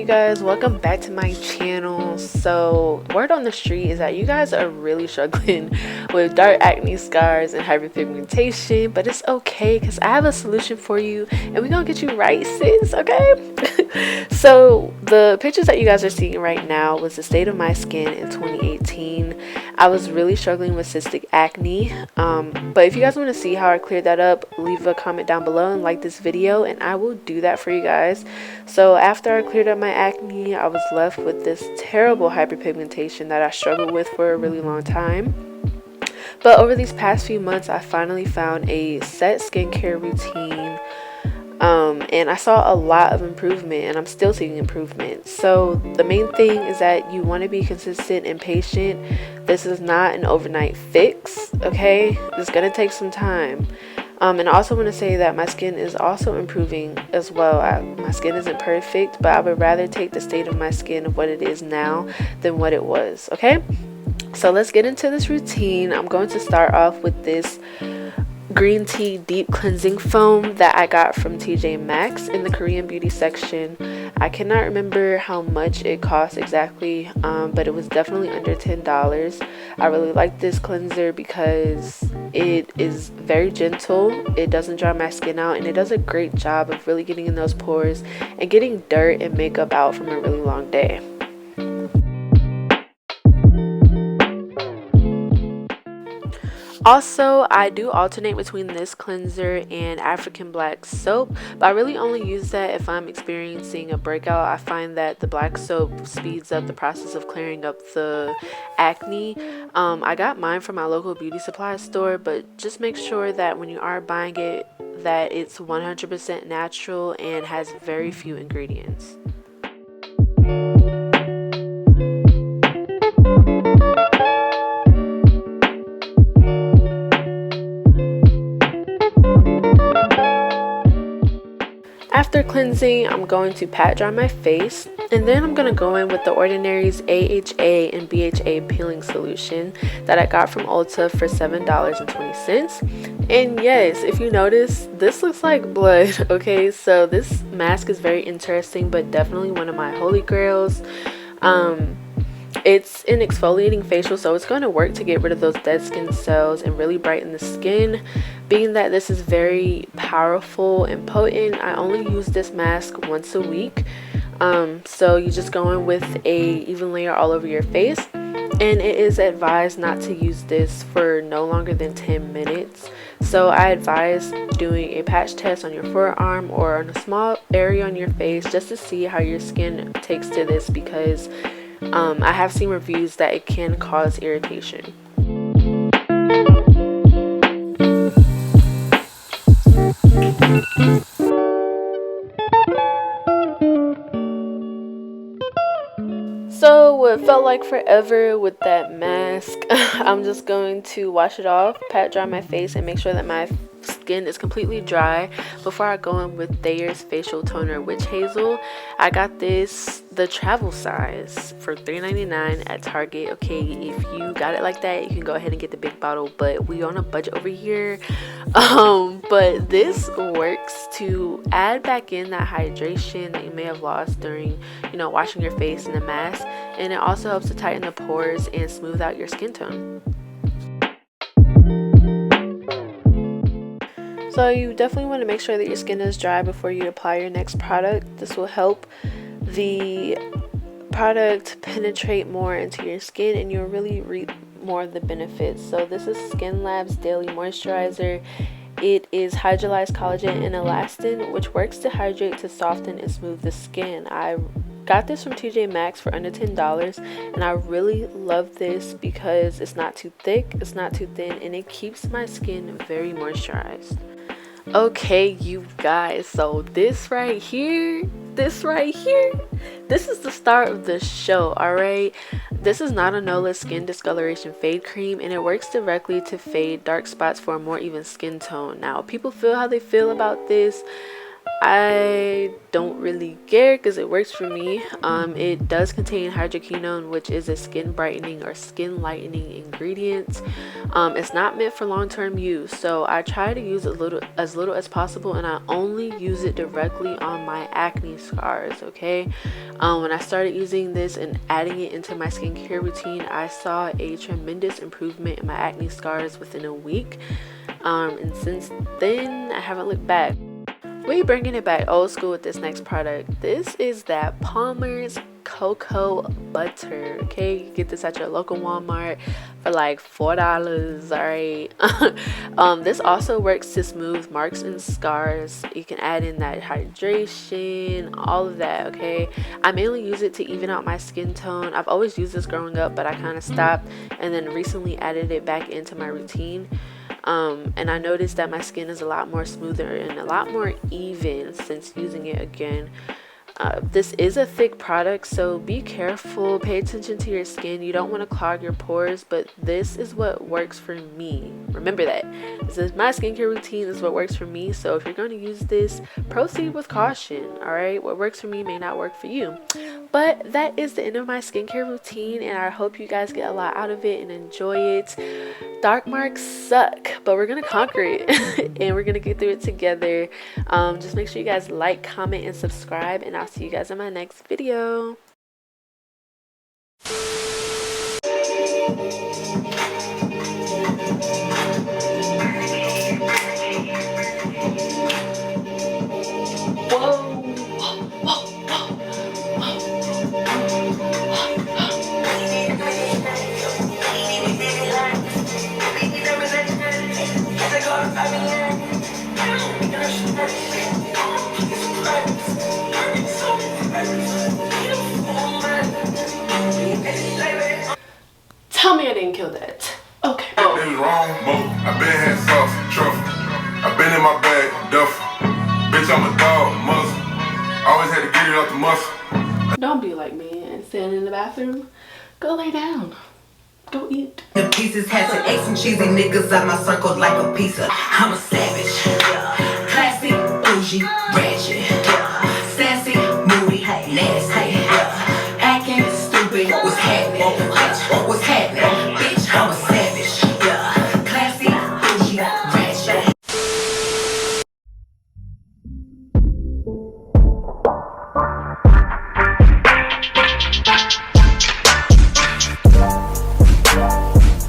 guys, welcome back to my channel. So word on the street is that you guys are really struggling with dark acne scars and hyperpigmentation, but it's okay because I have a solution for you and we're gonna get you right, sis. Okay. So the pictures that you guys are seeing right now was the state of my skin in 2018. I was really struggling with cystic acne, but if you guys want to see how I cleared that up, leave a comment down below and like this video and I will do that for you guys. So after I cleared up my acne, I was left with this terrible hyperpigmentation that I struggled with for a really long time. But over these past few months, I finally found a set skincare routine, and I saw a lot of improvement, and I'm still seeing improvement. So the main thing is that you want to be consistent and patient. This is not an overnight fix, okay? It's gonna take some time. And I also want to say that my skin is also improving as well. My skin isn't perfect, but I would rather take the state of my skin of what it is now than what it was, okay? So let's get into this routine. I'm going to start off with this green tea deep cleansing foam that I got from Maxx in the Korean beauty section. I cannot remember how much it cost exactly, but it was definitely under $10. I really like this cleanser because it is very gentle, it doesn't dry my skin out, and it does a great job of really getting in those pores and getting dirt and makeup out from a really long day. Also, I do alternate between this cleanser and African black soap, but I really only use that if I'm experiencing a breakout. I find that the black soap speeds up the process of clearing up the acne. I got mine from my local beauty supply store, but just make sure that when you are buying it that it's 100% natural and has very few ingredients. After cleansing, I'm going to pat dry my face, and then I'm going to go in with the Ordinary's AHA and BHA peeling solution that I got from Ulta for $7.20. And yes, if you notice, this looks like blood. Okay, so this mask is very interesting, but definitely one of my holy grails. It's an exfoliating facial, so it's going to work to get rid of those dead skin cells and really brighten the skin. Being that this is very powerful and potent, I only use this mask once a week. So you just go in with a even layer all over your face, and it is advised not to use this for no longer than 10 minutes. So I advise doing a patch test on your forearm or on a small area on your face just to see how your skin takes to this, because I have seen reviews that it can cause irritation. So what felt like forever with that mask, I'm just going to wash it off, pat dry my face, and make sure that my skin is completely dry before I go in with Thayer's facial toner Witch Hazel. I got this the travel size for $3.99 at Target. Okay, if you got it like that, you can go ahead and get the big bottle, but we on a budget over here. But this works to add back in that hydration that you may have lost during, washing your face in the mask, and it also helps to tighten the pores and smooth out your skin tone. So you definitely want to make sure that your skin is dry before you apply your next product. This will help the product penetrate more into your skin and you'll really reap more of the benefits. So this is Skin Lab's Daily Moisturizer. It is hydrolyzed collagen and elastin, which works to hydrate, to soften, and smooth the skin. I got this from Maxx for under $10, and I really love this because it's not too thick, it's not too thin, and it keeps my skin very moisturized. Okay, you guys, so this right here, this is the start of the show. All right, this is Nadinola Skin Discoloration Fade Cream, and it works directly to fade dark spots for a more even skin tone. Now, people feel how they feel about this. I don't really care because it works for me. It does contain hydroquinone, which is a skin brightening or skin lightening ingredient. It's not meant for long-term use, so I try to use as little as possible, and I only use it directly on my acne scars. Okay, when I started using this and adding it into my skincare routine, I saw a tremendous improvement in my acne scars within a week. And since then, I haven't looked back. We bringing it back old school with this next product. This is that Palmer's cocoa butter. Okay, you get this at your local Walmart for like $4. All right. This also works to smooth marks and scars. You can add in that hydration, all of that. Okay, I mainly use it to even out my skin tone. I've always used this growing up, but I kind of stopped and then recently added it back into my routine. And I noticed that my skin is a lot more smoother and a lot more even since using it again. This is a thick product, so be careful, pay attention to your skin. You don't want to clog your pores, but this is what works for me. Remember that. This is my skincare routine, this is what works for me. So if you're going to use this, proceed with caution. All right, what works for me may not work for you. But that is the end of my skincare routine, and I hope you guys get a lot out of it and enjoy it. Dark marks suck, but we're gonna conquer it and we're gonna get through it together. Just make sure you guys like, comment, and subscribe, and I'll see you guys in my next video. Tell me I didn't kill that. Okay. It was wrong, but I been had sauce, truffle. I been in my bag, duffel. Bitch, I'm a dog, muscle. Always had to get it off the muscle. Don't be like me and stand in the bathroom. Go lay down. Go eat. The pieces had some eggs and cheesy niggas out my circle like a pizza. I'm a savage, yeah. Classy, bougie, ratchet, yeah. Sassy, moody, nasty, yeah. Acting stupid, what's happening?